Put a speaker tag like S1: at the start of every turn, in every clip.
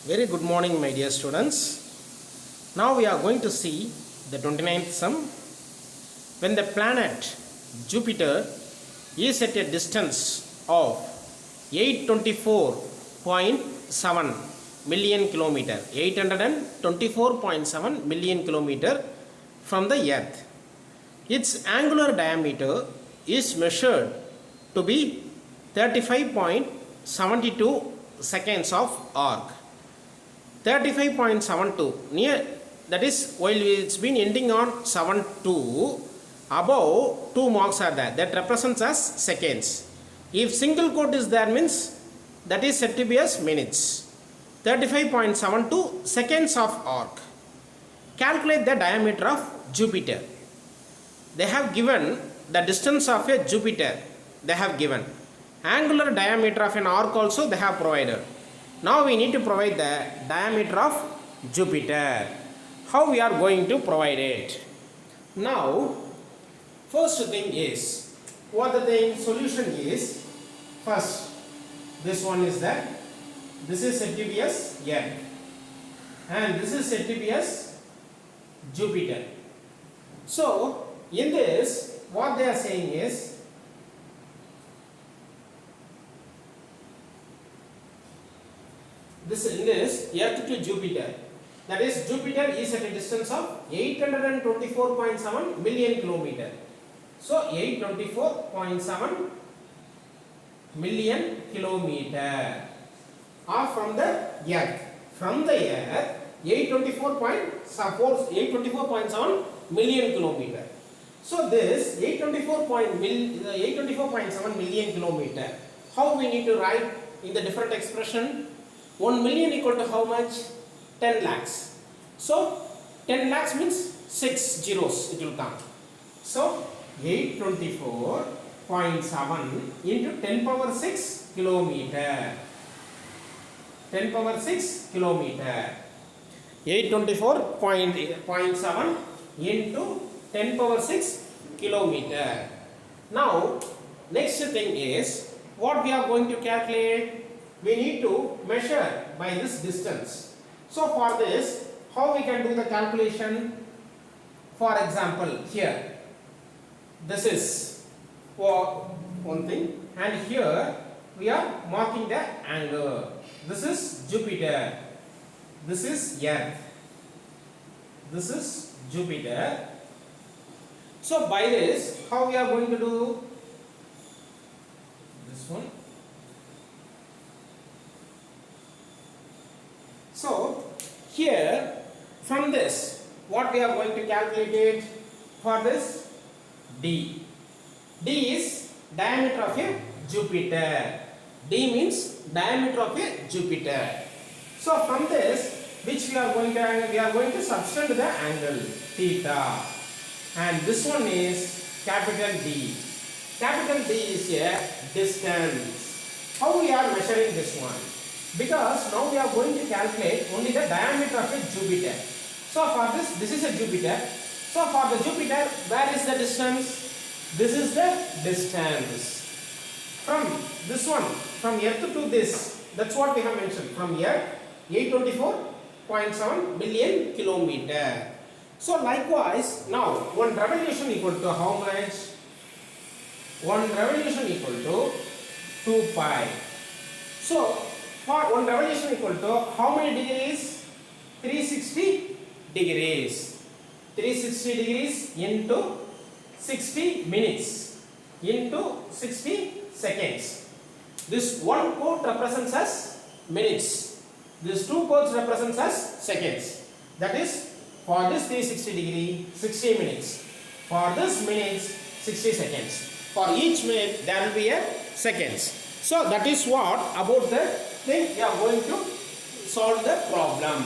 S1: Very good morning, my dear students. Now we are going to see the 29th sum. When the planet Jupiter is at a distance of 824.7 million kilometer, 824.7 million kilometer from the Earth, its angular diameter is measured to be 35.72 seconds of arc. 35.72 near, that is, while it's been ending on 72, above 2 marks are there, that represents as seconds. If single quote is there, means that is said to be as minutes. 35.72 seconds of arc. Calculate the diameter of Jupiter. They have given the distance of a Jupiter. They have given angular diameter of an arc also they have provided. Now we need to provide the diameter of Jupiter. How we are going to provide it? Now, first thing is, what the thing solution is, first, this one is that, this is said to be as Earth, and this is said to be as Jupiter. So, in this, what they are saying is, in this Earth to Jupiter, that is Jupiter is at a distance of 824.7 million kilometer. So 824.7 million kilometer are from the Earth. From the Earth, 824.7 million kilometer. So this 824.7 million kilometer, how we need to write in the different expression? 1 million equal to how much? 10 lakhs. So 10 lakhs means 6 zeros it will come. So 824.7 into 10 power 6 kilometer. 10 power 6 kilometer. 824.7 into 10 power 6 kilometer. Now next thing is, what we are going to calculate? We need to measure by this distance. So for this, how we can do the calculation? For example, here, this is one thing, and here we are marking the angle. This is Jupiter, this is Earth, this is Jupiter. So by this, how we are going to do this one? So here, from this, what we are going to calculate it? For this, D. D is diameter of a Jupiter. D means diameter of a Jupiter. So from this, which we are going to subtend the angle theta, and this one is capital D. Capital D is a distance. How we are measuring this one? Because now we are going to calculate only the diameter of a Jupiter. So for this is a Jupiter. So for the Jupiter, where is the distance? This is the distance. From this one, from Earth to this, that's what we have mentioned. From Earth, 824.7 million kilometer. So likewise, now 1 revolution equal to how much? 1 revolution equal to 2 pi. So for 1 revolution equal to how many degrees? 360 degrees. 360 degrees into 60 minutes into 60 seconds. This one quote represents as minutes. This two quotes represents as seconds. That is, for this 360 degree, 60 minutes. For this minutes, 60 seconds. For each minute, there will be a seconds. So that is what about the thing we are going to solve the problem.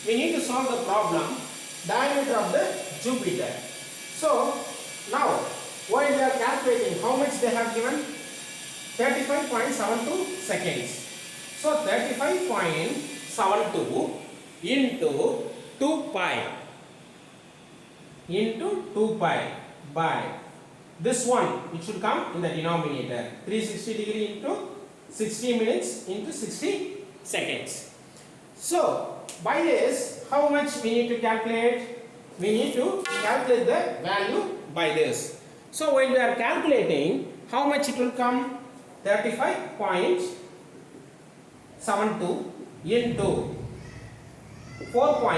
S1: We need to solve the problem diameter of the Jupiter. So now while they are calculating, how much they have given? 35.72 seconds. So 35.72 into 2 pi by this one, it should come in the denominator. 360 degree into 60 minutes into 60 seconds. So by this, how much we need to calculate? We need to calculate the value by this. So when we are calculating, how much it will come? 35.72 into 4.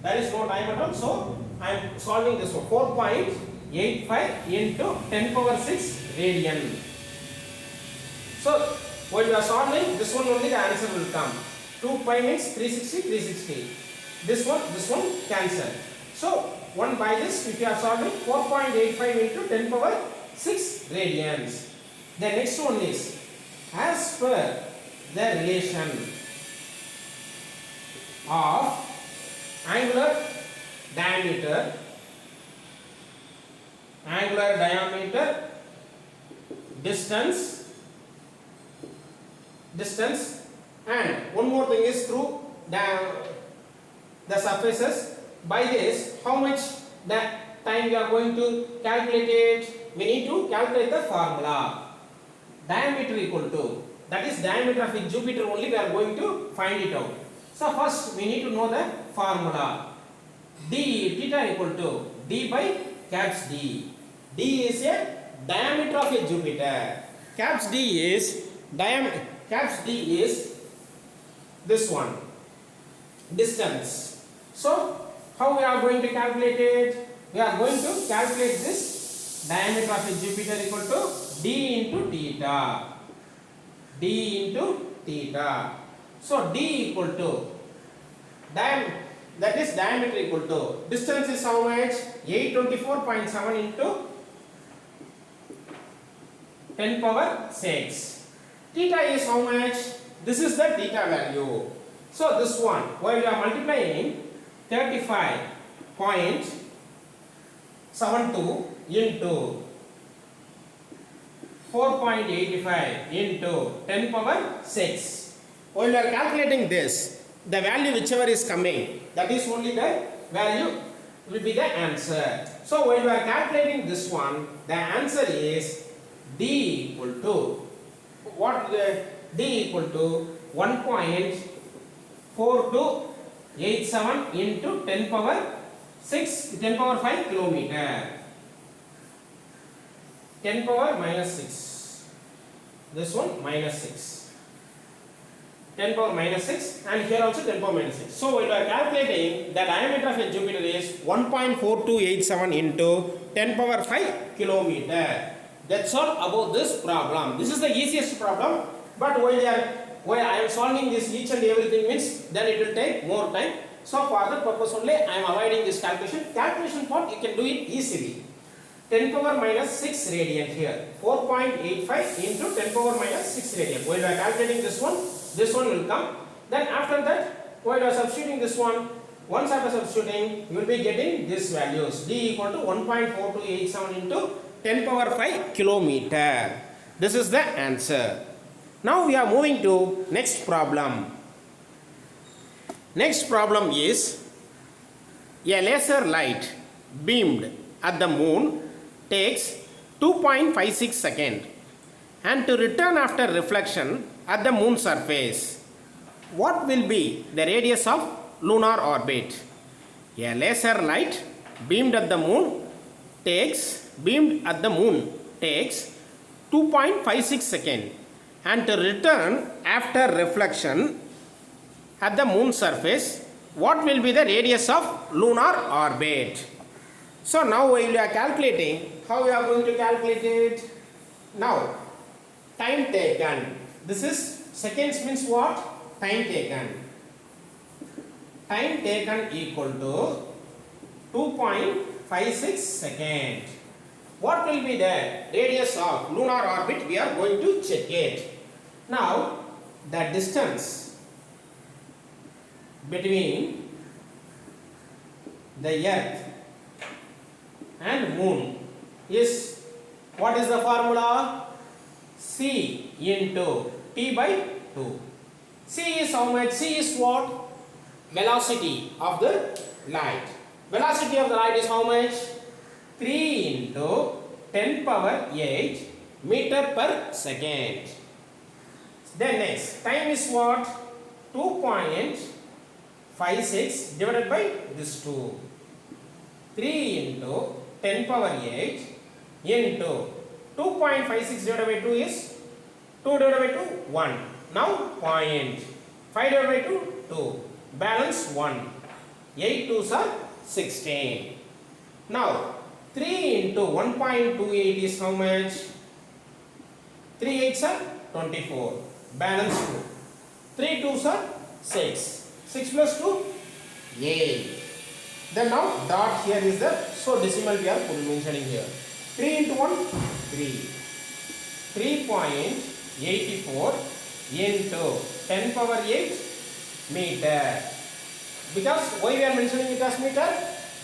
S1: There is no time at all, so I am solving this one. 4.85 into 10 power 6 radian. So when you are solving, this one only the answer will come. 2 pi means 360. This one cancel. So 1 by this, if you are solving, 4.85 into 10 power 6 radians. The next one is, as per the relation of angular diameter, distance, and one more thing is through the surfaces. By this, how much the time we are going to calculate it? We need to calculate the formula. Diameter equal to, that is diameter of Jupiter only we are going to find it out. So first we need to know the formula. Theta equal to D by caps D. D is a diameter of a Jupiter. Caps D is this one, distance. So how we are going to calculate it? We are going to calculate this diameter of a Jupiter equal to D into theta. So D equal to that is diameter equal to, distance is how much? 824.7 into 10 power 6. Theta is how much? This is the theta value. So this one, while you are multiplying 35.72 into 4.85 into 10 power 6. While you are calculating this, the value whichever is coming, that is only the value will be the answer. So when you are calculating this one, the answer is D equal to what? D equal to 1.4287 into 10 power 5 kilometer. 10 power minus 6. This one minus 6. 10 power minus 6, and here also 10 power minus 6. So when we are calculating, the diameter of a Jupiter is 1.4287 into 10 power 5 kilometer. That's all about this problem. This is the easiest problem, but while I am solving this each and everything means, then it will take more time. So for that purpose only I am avoiding this calculation. Calculation part you can do it easily. 10 power minus 6 radian here. 4.85 into 10 power minus 6 radian. While we are calculating this one will come. Then after that, while you are substituting this one, once after substituting, you will be getting these values. D equal to 1.4287 into 10 power 5 kilometer. This is the answer. Now we are moving to next problem. Next problem is, a laser light beamed at the moon takes 2.56 seconds, and to return after reflection at the moon surface, what will be the radius of lunar orbit? A laser light beamed at the moon takes 2.56 seconds, and to return after reflection at the moon surface, what will be the radius of lunar orbit? So now while you are calculating, how we are going to calculate it? Now, time taken. This is seconds means what? Time taken. Time taken equal to 2.56 seconds. What will be the radius of lunar orbit? We are going to check it. Now, the distance between the earth and moon is, what is the formula? C into T by 2. C is how much? C is what? Velocity of the light. Velocity of the light is how much? 3 into 10 power 8 meter per second. Then next, time is what? 2.56 divided by this 2. 3 into 10 power 8 into 2.56 divided by 2 is 2 divided by 2, 1. Now point. 5 divided by 2, 2. Balance 1. 8 2s are 16. Now 3 into 1.28 is how much? 3 8s are 24. Balance 2. 3 2s are 6. 6 plus 2, 8. Then now dot here is the, so decimal we are mentioning here. 3 into 1, 3. 3.84 into 10 power 8 meter. Because why we are mentioning it as meter?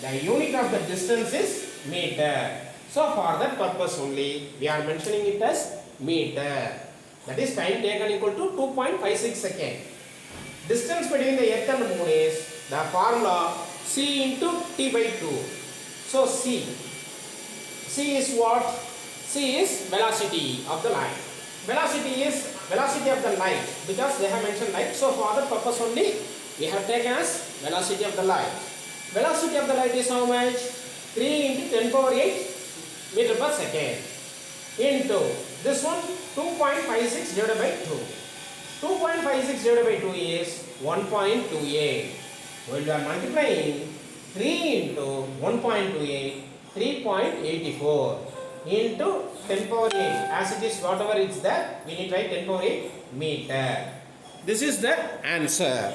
S1: The unit of the distance is meter. So for that purpose only we are mentioning it as meter. That is time taken equal to 2.56 seconds. Distance between the earth and the moon is the formula c into t by 2. So c is what? C is velocity of the light. Velocity is velocity of the light because they have mentioned light. So for that purpose only we have taken as velocity of the light. Velocity of the light is how much? 3 into 10 power 8 meter per second into this one 2.56 divided by 2. 2.56 divided by 2 is 1.28. When we are multiplying 3 into 1.28, 3.84 into 10 power 8. As it is whatever is there, we need to write 10 power 8 meter. This is the answer.